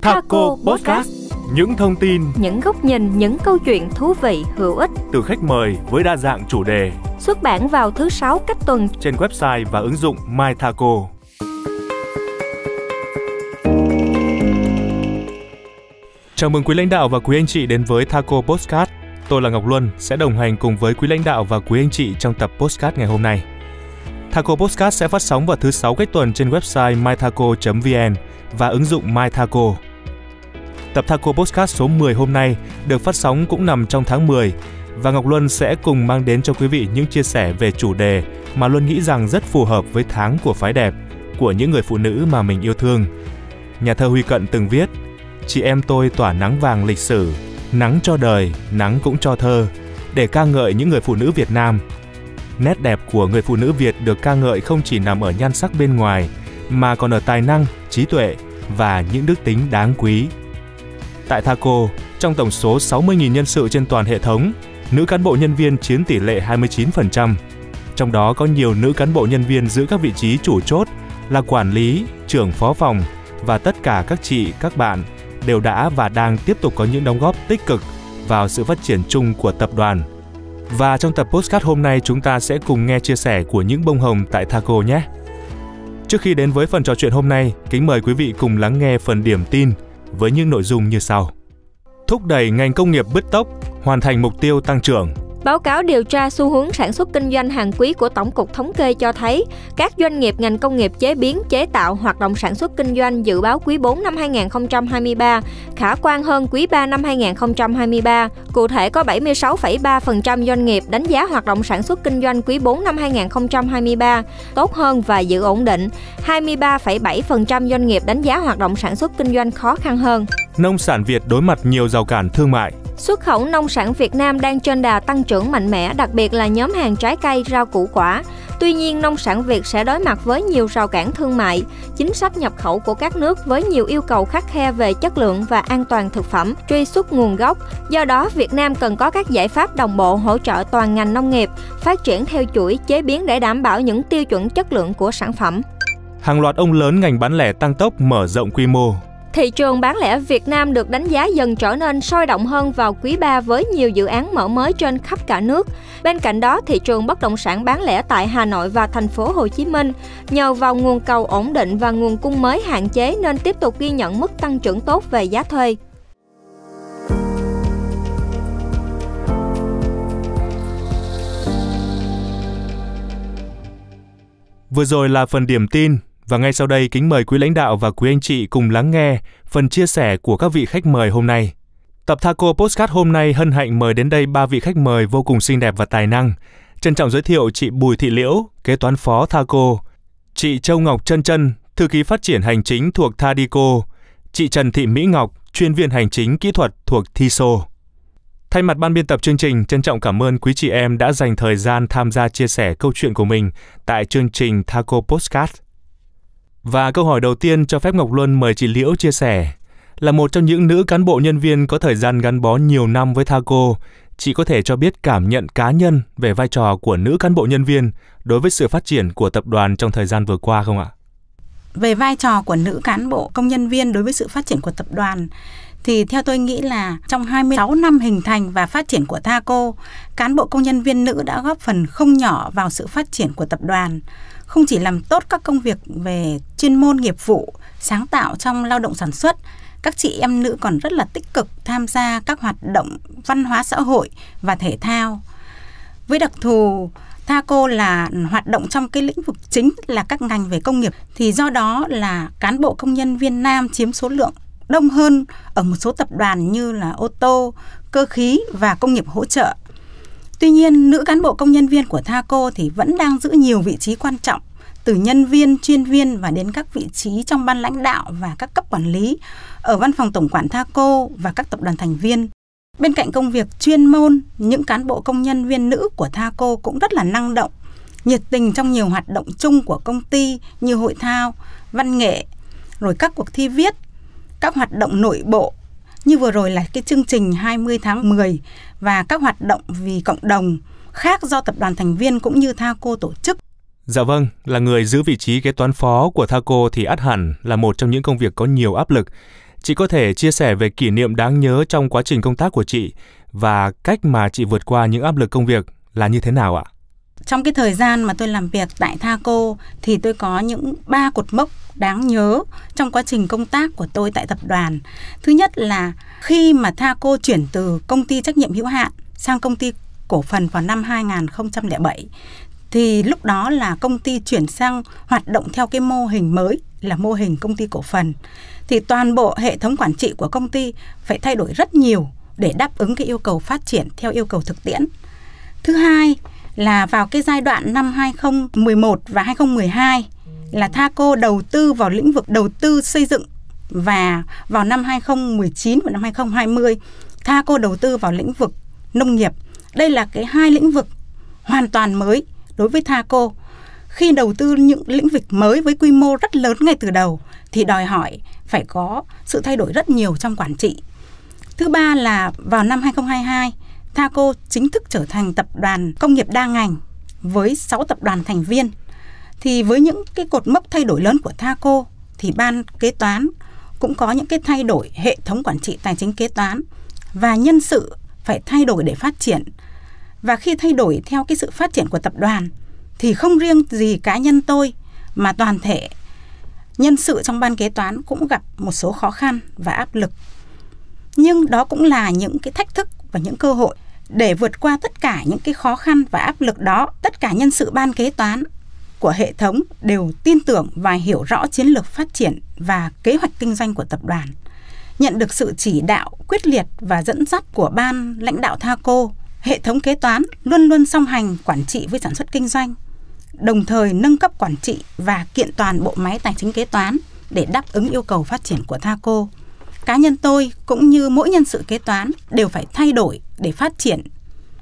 Thaco Podcast. Những thông tin, những góc nhìn, những câu chuyện thú vị, hữu ích từ khách mời với đa dạng chủ đề. Xuất bản vào thứ 6 cách tuần trên website và ứng dụng My Thaco. Chào mừng quý lãnh đạo và quý anh chị đến với Thaco Podcast. Tôi là Ngọc Luân, sẽ đồng hành cùng với quý lãnh đạo và quý anh chị trong tập podcast ngày hôm nay. Thaco Podcast sẽ phát sóng vào thứ 6 cách tuần trên website mythaco.vn và ứng dụng My Thaco. Tập Thaco Podcast số 10 hôm nay được phát sóng cũng nằm trong tháng 10 và Ngọc Luân sẽ cùng mang đến cho quý vị những chia sẻ về chủ đề mà Luân nghĩ rằng rất phù hợp với tháng của phái đẹp, của những người phụ nữ mà mình yêu thương. Nhà thơ Huy Cận từng viết: "Chị em tôi tỏa nắng vàng lịch sử, nắng cho đời, nắng cũng cho thơ, để ca ngợi những người phụ nữ Việt Nam." Nét đẹp của người phụ nữ Việt được ca ngợi không chỉ nằm ở nhan sắc bên ngoài, mà còn ở tài năng, trí tuệ và những đức tính đáng quý. Tại Thaco, trong tổng số 60.000 nhân sự trên toàn hệ thống, nữ cán bộ nhân viên chiếm tỷ lệ 29%. Trong đó có nhiều nữ cán bộ nhân viên giữ các vị trí chủ chốt là quản lý, trưởng phó phòng và tất cả các chị, các bạn đều đã và đang tiếp tục có những đóng góp tích cực vào sự phát triển chung của tập đoàn. Và trong tập podcast hôm nay chúng ta sẽ cùng nghe chia sẻ của những bông hồng tại Thaco nhé. Trước khi đến với phần trò chuyện hôm nay, kính mời quý vị cùng lắng nghe phần điểm tin với những nội dung như sau. Thúc đẩy ngành công nghiệp bứt tốc, hoàn thành mục tiêu tăng trưởng. Báo cáo điều tra xu hướng sản xuất kinh doanh hàng quý của Tổng cục Thống kê cho thấy, các doanh nghiệp ngành công nghiệp chế biến, chế tạo, hoạt động sản xuất kinh doanh dự báo quý 4 năm 2023 khả quan hơn quý 3 năm 2023. Cụ thể có 76,3% doanh nghiệp đánh giá hoạt động sản xuất kinh doanh quý 4 năm 2023 tốt hơn và giữ ổn định. 23,7% doanh nghiệp đánh giá hoạt động sản xuất kinh doanh khó khăn hơn. Nông sản Việt đối mặt nhiều rào cản thương mại. Xuất khẩu nông sản Việt Nam đang trên đà tăng trưởng mạnh mẽ, đặc biệt là nhóm hàng trái cây, rau củ quả. Tuy nhiên, nông sản Việt sẽ đối mặt với nhiều rào cản thương mại, chính sách nhập khẩu của các nước với nhiều yêu cầu khắt khe về chất lượng và an toàn thực phẩm, truy xuất nguồn gốc. Do đó, Việt Nam cần có các giải pháp đồng bộ hỗ trợ toàn ngành nông nghiệp, phát triển theo chuỗi chế biến để đảm bảo những tiêu chuẩn chất lượng của sản phẩm. Hàng loạt ông lớn ngành bán lẻ tăng tốc mở rộng quy mô. Thị trường bán lẻ Việt Nam được đánh giá dần trở nên sôi động hơn vào quý 3 với nhiều dự án mở mới trên khắp cả nước. Bên cạnh đó, thị trường bất động sản bán lẻ tại Hà Nội và thành phố Hồ Chí Minh nhờ vào nguồn cầu ổn định và nguồn cung mới hạn chế nên tiếp tục ghi nhận mức tăng trưởng tốt về giá thuê. Vừa rồi là phần điểm tin. Và ngay sau đây, kính mời quý lãnh đạo và quý anh chị cùng lắng nghe phần chia sẻ của các vị khách mời hôm nay. Tập Thaco Podcast hôm nay hân hạnh mời đến đây 3 vị khách mời vô cùng xinh đẹp và tài năng. Trân trọng giới thiệu chị Bùi Thị Liễu, kế toán phó Thaco, chị Châu Ngọc Trân Trân, thư ký phát triển hành chính thuộc Thaco, chị Trần Thị Mỹ Ngọc, chuyên viên hành chính kỹ thuật thuộc Thiso. Thay mặt ban biên tập chương trình, trân trọng cảm ơn quý chị em đã dành thời gian tham gia chia sẻ câu chuyện của mình tại chương trình Thaco Podcast. Và câu hỏi đầu tiên cho phép Ngọc Luân mời chị Liễu chia sẻ. Là một trong những nữ cán bộ nhân viên có thời gian gắn bó nhiều năm với Thaco, chị có thể cho biết cảm nhận cá nhân về vai trò của nữ cán bộ nhân viên đối với sự phát triển của tập đoàn trong thời gian vừa qua không ạ? Về vai trò của nữ cán bộ công nhân viên đối với sự phát triển của tập đoàn, thì theo tôi nghĩ là trong 26 năm hình thành và phát triển của Thaco, cán bộ công nhân viên nữ đã góp phần không nhỏ vào sự phát triển của tập đoàn. Không chỉ làm tốt các công việc về chuyên môn nghiệp vụ, sáng tạo trong lao động sản xuất, các chị em nữ còn rất là tích cực tham gia các hoạt động văn hóa xã hội và thể thao. Với đặc thù Thaco là hoạt động trong cái lĩnh vực chính là các ngành về công nghiệp, thì do đó là cán bộ công nhân viên nam chiếm số lượng đông hơn ở một số tập đoàn như là ô tô, cơ khí và công nghiệp hỗ trợ. Tuy nhiên, nữ cán bộ công nhân viên của Thaco thì vẫn đang giữ nhiều vị trí quan trọng, từ nhân viên, chuyên viên và đến các vị trí trong ban lãnh đạo và các cấp quản lý ở văn phòng tổng quản Thaco và các tập đoàn thành viên. Bên cạnh công việc chuyên môn, những cán bộ công nhân viên nữ của Thaco cũng rất là năng động, nhiệt tình trong nhiều hoạt động chung của công ty như hội thao, văn nghệ, rồi các cuộc thi viết, các hoạt động nội bộ, như vừa rồi là cái chương trình 20 tháng 10 và các hoạt động vì cộng đồng khác do tập đoàn thành viên cũng như Thaco tổ chức. Dạ vâng, là người giữ vị trí kế toán phó của Thaco thì ắt hẳn là một trong những công việc có nhiều áp lực. Chị có thể chia sẻ về kỷ niệm đáng nhớ trong quá trình công tác của chị và cách mà chị vượt qua những áp lực công việc là như thế nào ạ? Trong cái thời gian mà tôi làm việc tại Thaco thì tôi có những 3 cột mốc đáng nhớ trong quá trình công tác của tôi tại tập đoàn. Thứ nhất là khi mà Thaco chuyển từ công ty trách nhiệm hữu hạn sang công ty cổ phần vào năm 2007, thì lúc đó là công ty chuyển sang hoạt động theo cái mô hình mới là mô hình công ty cổ phần. Thì toàn bộ hệ thống quản trị của công ty phải thay đổi rất nhiều để đáp ứng cái yêu cầu phát triển theo yêu cầu thực tiễn. Thứ hai là vào cái giai đoạn năm 2011 và 2012 là Thaco đầu tư vào lĩnh vực đầu tư xây dựng, và vào năm 2019 và năm 2020 Thaco đầu tư vào lĩnh vực nông nghiệp. Đây là cái hai lĩnh vực hoàn toàn mới đối với Thaco. Khi đầu tư những lĩnh vực mới với quy mô rất lớn ngay từ đầu thì đòi hỏi phải có sự thay đổi rất nhiều trong quản trị. Thứ ba là vào năm 2022, Thaco chính thức trở thành tập đoàn công nghiệp đa ngành với 6 tập đoàn thành viên. Thì với những cái cột mốc thay đổi lớn của Thaco thì ban kế toán cũng có những cái thay đổi hệ thống quản trị tài chính kế toán, và nhân sự phải thay đổi để phát triển. Và khi thay đổi theo cái sự phát triển của tập đoàn thì không riêng gì cá nhân tôi mà toàn thể nhân sự trong ban kế toán cũng gặp một số khó khăn và áp lực. Nhưng đó cũng là những cái thách thức và những cơ hội. Để vượt qua tất cả những cái khó khăn và áp lực đó, tất cả nhân sự ban kế toán của hệ thống đều tin tưởng và hiểu rõ chiến lược phát triển và kế hoạch kinh doanh của tập đoàn. Nhận được sự chỉ đạo quyết liệt và dẫn dắt của ban lãnh đạo Thaco, hệ thống kế toán luôn luôn song hành quản trị với sản xuất kinh doanh, đồng thời nâng cấp quản trị và kiện toàn bộ máy tài chính kế toán để đáp ứng yêu cầu phát triển của Thaco. Cá nhân tôi cũng như mỗi nhân sự kế toán đều phải thay đổi để phát triển,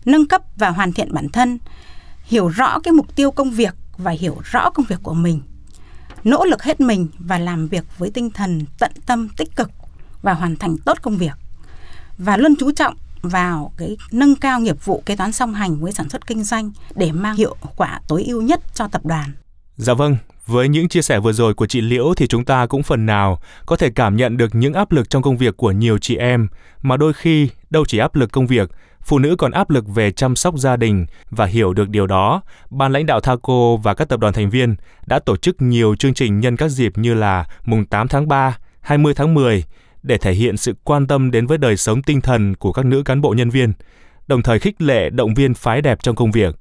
nâng cấp và hoàn thiện bản thân, hiểu rõ cái mục tiêu công việc và hiểu rõ công việc của mình, nỗ lực hết mình và làm việc với tinh thần tận tâm tích cực và hoàn thành tốt công việc, và luôn chú trọng vào cái nâng cao nghiệp vụ kế toán song hành với sản xuất kinh doanh để mang hiệu quả tối ưu nhất cho tập đoàn. Dạ vâng, với những chia sẻ vừa rồi của chị Liễu thì chúng ta cũng phần nào có thể cảm nhận được những áp lực trong công việc của nhiều chị em, mà đôi khi đâu chỉ áp lực công việc, phụ nữ còn áp lực về chăm sóc gia đình. Và hiểu được điều đó, ban lãnh đạo Thaco và các tập đoàn thành viên đã tổ chức nhiều chương trình nhân các dịp như là mùng 8 tháng 3, 20 tháng 10 để thể hiện sự quan tâm đến với đời sống tinh thần của các nữ cán bộ nhân viên, đồng thời khích lệ động viên phái đẹp trong công việc.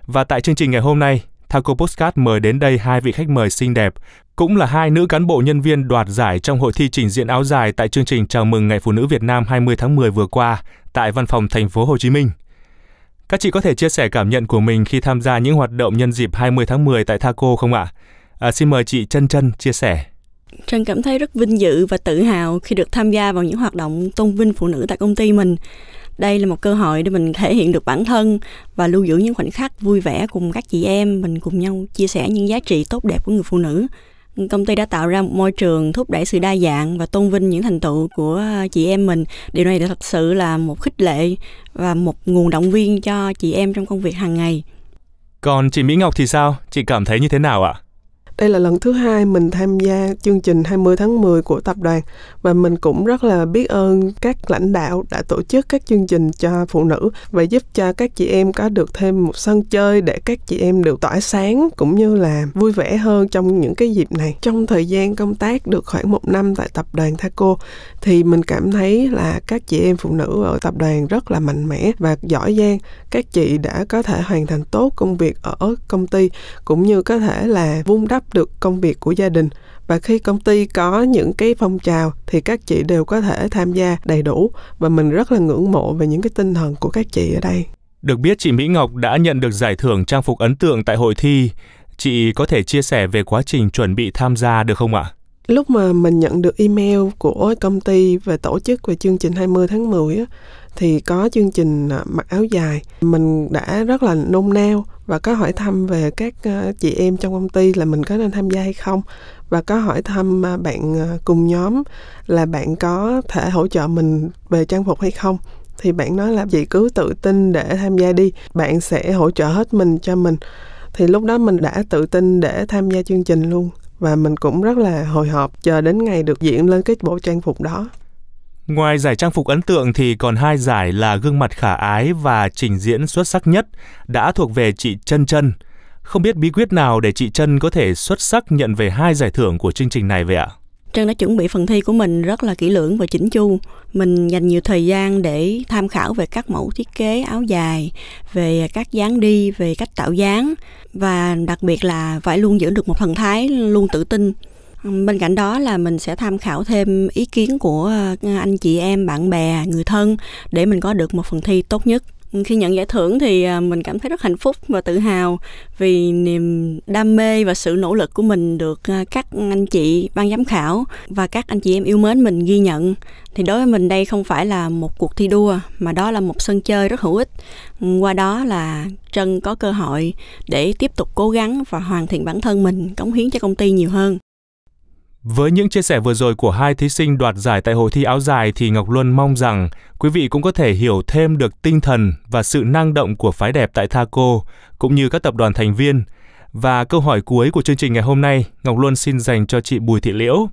Và tại chương trình ngày hôm nay, Thaco Podcast mời đến đây hai vị khách mời xinh đẹp, cũng là hai nữ cán bộ nhân viên đoạt giải trong hội thi trình diễn áo dài tại chương trình chào mừng Ngày Phụ nữ Việt Nam 20 tháng 10 vừa qua tại Văn phòng Thành phố Hồ Chí Minh. Các chị có thể chia sẻ cảm nhận của mình khi tham gia những hoạt động nhân dịp 20 tháng 10 tại Thaco không ạ? Xin mời chị Trân chia sẻ. Trân cảm thấy rất vinh dự và tự hào khi được tham gia vào những hoạt động tôn vinh phụ nữ tại công ty mình. Đây là một cơ hội để mình thể hiện được bản thân và lưu giữ những khoảnh khắc vui vẻ cùng các chị em, mình cùng nhau chia sẻ những giá trị tốt đẹp của người phụ nữ. Công ty đã tạo ra một môi trường thúc đẩy sự đa dạng và tôn vinh những thành tựu của chị em mình. Điều này thật sự là một khích lệ và một nguồn động viên cho chị em trong công việc hàng ngày. Còn chị Mỹ Ngọc thì sao? Chị cảm thấy như thế nào ạ? Đây là lần thứ 2 mình tham gia chương trình 20 tháng 10 của tập đoàn, và mình cũng rất là biết ơn các lãnh đạo đã tổ chức các chương trình cho phụ nữ và giúp cho các chị em có được thêm một sân chơi để các chị em được tỏa sáng cũng như là vui vẻ hơn trong những cái dịp này. Trong thời gian công tác được khoảng 1 năm tại tập đoàn Thaco thì mình cảm thấy là các chị em phụ nữ ở tập đoàn rất là mạnh mẽ và giỏi giang. Các chị đã có thể hoàn thành tốt công việc ở công ty cũng như có thể là vun đắp được công việc của gia đình, và khi công ty có những cái phong trào thì các chị đều có thể tham gia đầy đủ, và mình rất là ngưỡng mộ về những cái tinh thần của các chị ở đây. Được biết chị Mỹ Ngọc đã nhận được giải thưởng trang phục ấn tượng tại hội thi. Chị có thể chia sẻ về quá trình chuẩn bị tham gia được không ạ? Lúc mà mình nhận được email của công ty về tổ chức về chương trình 20 tháng 10 á, thì có chương trình mặc áo dài. Mình đã rất là nôn nao và có hỏi thăm về các chị em trong công ty là mình có nên tham gia hay không. Và có hỏi thăm bạn cùng nhóm là bạn có thể hỗ trợ mình về trang phục hay không. Thì bạn nói là chị cứ tự tin để tham gia đi, bạn sẽ hỗ trợ hết mình cho mình. Thì lúc đó mình đã tự tin để tham gia chương trình luôn. và mình cũng rất là hồi hộp chờ đến ngày được diện lên cái bộ trang phục đó. Ngoài giải trang phục ấn tượng thì còn 2 giải là gương mặt khả ái và trình diễn xuất sắc nhất đã thuộc về chị Trân Trân. Không biết bí quyết nào để chị Trân có thể xuất sắc nhận về 2 giải thưởng của chương trình này vậy ạ? Trân đã chuẩn bị phần thi của mình rất là kỹ lưỡng và chỉnh chu. Mình dành nhiều thời gian để tham khảo về các mẫu thiết kế áo dài, về các dáng đi, về cách tạo dáng, và đặc biệt là phải luôn giữ được một thần thái luôn tự tin. Bên cạnh đó là mình sẽ tham khảo thêm ý kiến của anh chị em, bạn bè, người thân để mình có được một phần thi tốt nhất. Khi nhận giải thưởng thì mình cảm thấy rất hạnh phúc và tự hào vì niềm đam mê và sự nỗ lực của mình được các anh chị ban giám khảo và các anh chị em yêu mến mình ghi nhận. Thì đối với mình đây không phải là một cuộc thi đua mà đó là một sân chơi rất hữu ích. Qua đó là Trân có cơ hội để tiếp tục cố gắng và hoàn thiện bản thân mình, cống hiến cho công ty nhiều hơn. Với những chia sẻ vừa rồi của 2 thí sinh đoạt giải tại hội thi áo dài thì Ngọc Luân mong rằng quý vị cũng có thể hiểu thêm được tinh thần và sự năng động của phái đẹp tại Thaco cũng như các tập đoàn thành viên. Và câu hỏi cuối của chương trình ngày hôm nay, Ngọc Luân xin dành cho chị Bùi Thị Liễu.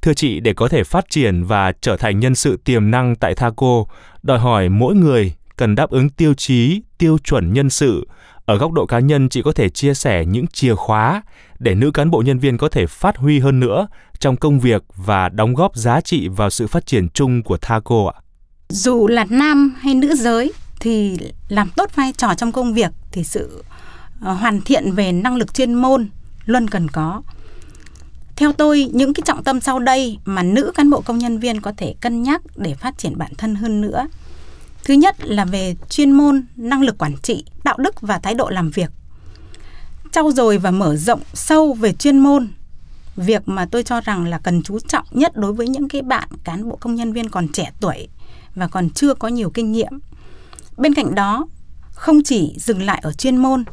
Thưa chị, để có thể phát triển và trở thành nhân sự tiềm năng tại Thaco, đòi hỏi mỗi người cần đáp ứng tiêu chí, tiêu chuẩn nhân sự. Ở góc độ cá nhân, chị có thể chia sẻ những chìa khóa để nữ cán bộ nhân viên có thể phát huy hơn nữa trong công việc và đóng góp giá trị vào sự phát triển chung của Thaco ạ? Dù là nam hay nữ giới thì làm tốt vai trò trong công việc thì sự hoàn thiện về năng lực chuyên môn luôn cần có. Theo tôi, những cái trọng tâm sau đây mà nữ cán bộ công nhân viên có thể cân nhắc để phát triển bản thân hơn nữa. Thứ nhất là về chuyên môn, năng lực quản trị, đạo đức và thái độ làm việc. Trau dồi và mở rộng sâu về chuyên môn, việc mà tôi cho rằng là cần chú trọng nhất đối với những cái bạn cán bộ công nhân viên còn trẻ tuổi và còn chưa có nhiều kinh nghiệm. Bên cạnh đó, không chỉ dừng lại ở chuyên môn,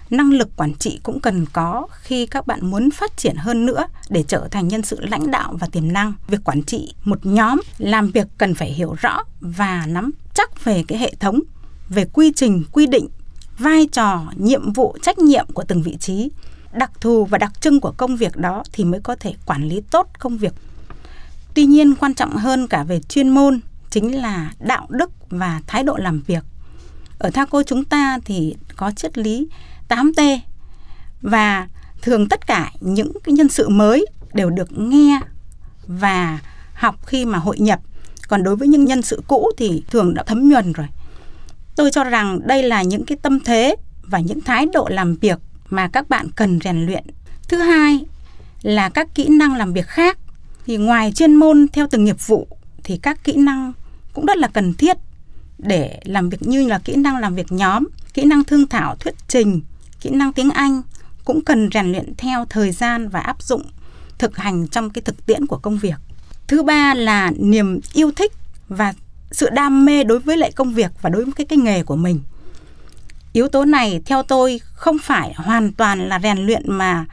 năng lực quản trị cũng cần có khi các bạn muốn phát triển hơn nữa để trở thành nhân sự lãnh đạo và tiềm năng. Việc quản trị một nhóm làm việc cần phải hiểu rõ và nắm chắc về cái hệ thống, về quy trình, quy định, vai trò, nhiệm vụ, trách nhiệm của từng vị trí, đặc thù và đặc trưng của công việc đó thì mới có thể quản lý tốt công việc. Tuy nhiên, quan trọng hơn cả về chuyên môn chính là đạo đức và thái độ làm việc. Ở Thaco chúng ta thì có triết lý 8T và thường tất cả những cái nhân sự mới đều được nghe và học khi mà hội nhập. Còn đối với những nhân sự cũ thì thường đã thấm nhuần rồi. Tôi cho rằng đây là những cái tâm thế và những thái độ làm việc mà các bạn cần rèn luyện. Thứ hai là các kỹ năng làm việc khác. Thì ngoài chuyên môn theo từng nghiệp vụ thì các kỹ năng cũng rất là cần thiết để làm việc, như là kỹ năng làm việc nhóm, kỹ năng thương thảo thuyết trình, kỹ năng tiếng Anh cũng cần rèn luyện theo thời gian và áp dụng thực hành trong cái thực tiễn của công việc. Thứ ba là niềm yêu thích và sự đam mê đối với lại công việc và đối với cái nghề của mình. Yếu tố này theo tôi không phải hoàn toàn là rèn luyện mà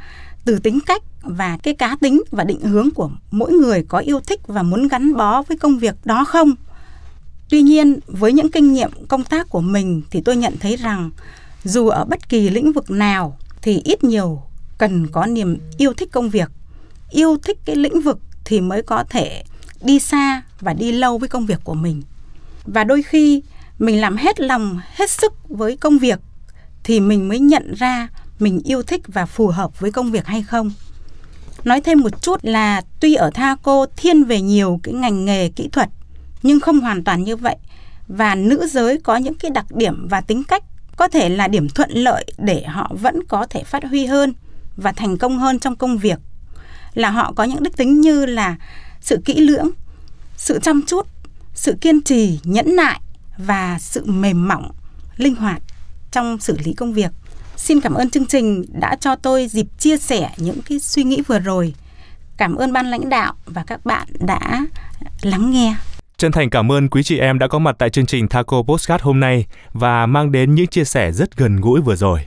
từ tính cách và cái cá tính và định hướng của mỗi người có yêu thích và muốn gắn bó với công việc đó không. Tuy nhiên, với những kinh nghiệm công tác của mình thì tôi nhận thấy rằng dù ở bất kỳ lĩnh vực nào thì ít nhiều cần có niềm yêu thích công việc, yêu thích cái lĩnh vực thì mới có thể đi xa và đi lâu với công việc của mình. Và đôi khi mình làm hết lòng, hết sức với công việc thì mình mới nhận ra mình yêu thích và phù hợp với công việc hay không. Nói thêm một chút là tuy ở Thaco thiên về nhiều cái ngành nghề kỹ thuật nhưng không hoàn toàn như vậy. Và nữ giới có những cái đặc điểm và tính cách có thể là điểm thuận lợi để họ vẫn có thể phát huy hơn và thành công hơn trong công việc. Là họ có những đức tính như là sự kỹ lưỡng, sự chăm chút, sự kiên trì, nhẫn nại và sự mềm mỏng, linh hoạt trong xử lý công việc. Xin cảm ơn chương trình đã cho tôi dịp chia sẻ những cái suy nghĩ vừa rồi. Cảm ơn ban lãnh đạo và các bạn đã lắng nghe. Chân thành cảm ơn quý chị em đã có mặt tại chương trình Thaco Podcast hôm nay và mang đến những chia sẻ rất gần gũi vừa rồi.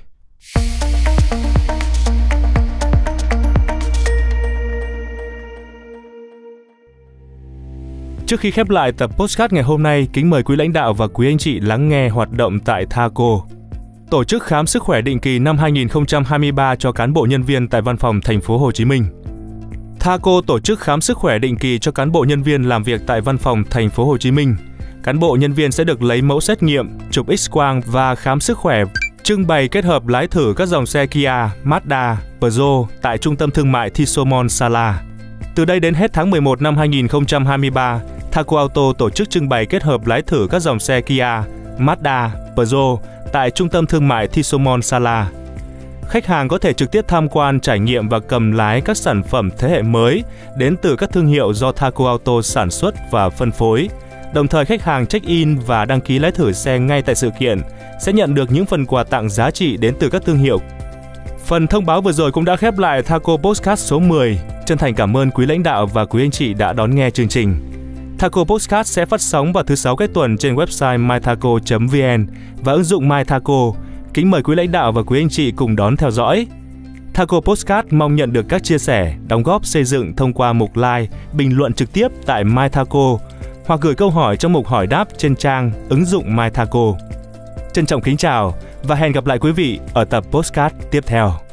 Trước khi khép lại tập podcast ngày hôm nay, kính mời quý lãnh đạo và quý anh chị lắng nghe hoạt động tại Thaco. Tổ chức khám sức khỏe định kỳ năm 2023 cho cán bộ nhân viên tại văn phòng thành phố Hồ Chí Minh. Thaco tổ chức khám sức khỏe định kỳ cho cán bộ nhân viên làm việc tại văn phòng thành phố Hồ Chí Minh. Cán bộ nhân viên sẽ được lấy mẫu xét nghiệm, chụp X-quang và khám sức khỏe. Trưng bày kết hợp lái thử các dòng xe Kia, Mazda, Peugeot tại trung tâm thương mại Thisomon Sala. Từ đây đến hết tháng 11 năm 2023, Thaco Auto tổ chức trưng bày kết hợp lái thử các dòng xe Kia, Mazda, Peugeot tại trung tâm thương mại Thisomon Sala. Khách hàng có thể trực tiếp tham quan, trải nghiệm và cầm lái các sản phẩm thế hệ mới đến từ các thương hiệu do Thaco Auto sản xuất và phân phối. Đồng thời khách hàng check-in và đăng ký lái thử xe ngay tại sự kiện sẽ nhận được những phần quà tặng giá trị đến từ các thương hiệu. Phần thông báo vừa rồi cũng đã khép lại Thaco Podcast số 10. Chân thành cảm ơn quý lãnh đạo và quý anh chị đã đón nghe chương trình. Thaco Podcast sẽ phát sóng vào thứ 6 cách tuần trên website mythaco.vn và ứng dụng MyThaco. Kính mời quý lãnh đạo và quý anh chị cùng đón theo dõi. Thaco Podcast mong nhận được các chia sẻ, đóng góp xây dựng thông qua mục like, bình luận trực tiếp tại MyThaco hoặc gửi câu hỏi trong mục hỏi đáp trên trang ứng dụng MyThaco. Trân trọng kính chào và hẹn gặp lại quý vị ở tập podcast tiếp theo.